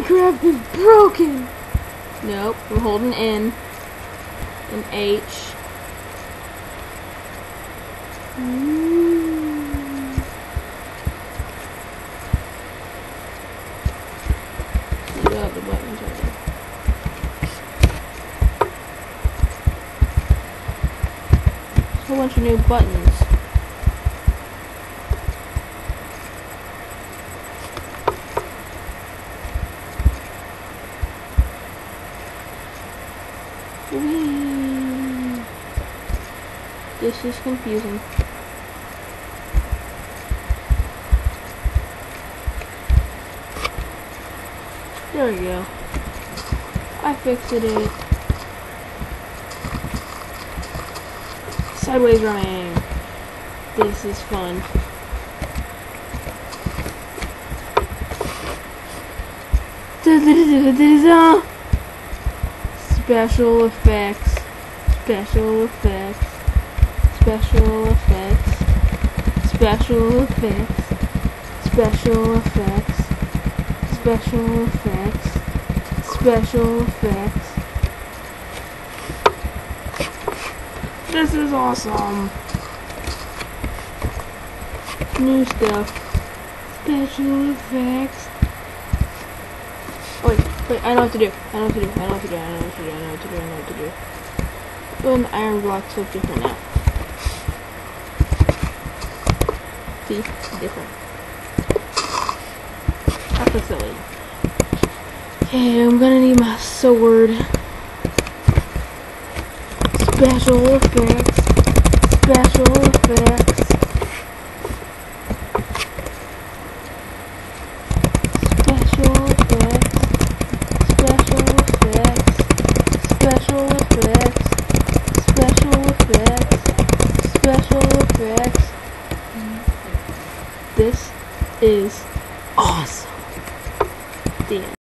Minecraft is broken! Nope, we're holding N and H. You got the buttons right there. A whole bunch of new buttons. Whee. This is confusing. There we go. I fixed it. Sideways running. This is fun. Special effects. Special effects. Special effects. Special effects. Special effects. Special effects. Special effects. This is awesome. New stuff. Special effects. Oh, wait, I know what to do. I know what to do. I know what to do. I know what to do. I know what to do. I know what to do. Oh, and the iron blocks look different now. See? Different. That's a silly. Okay, I'm gonna need my sword. Special effects. Special effects. Special effects. Special effects. Special effects. Special effects. Special effects. This is awesome. The end.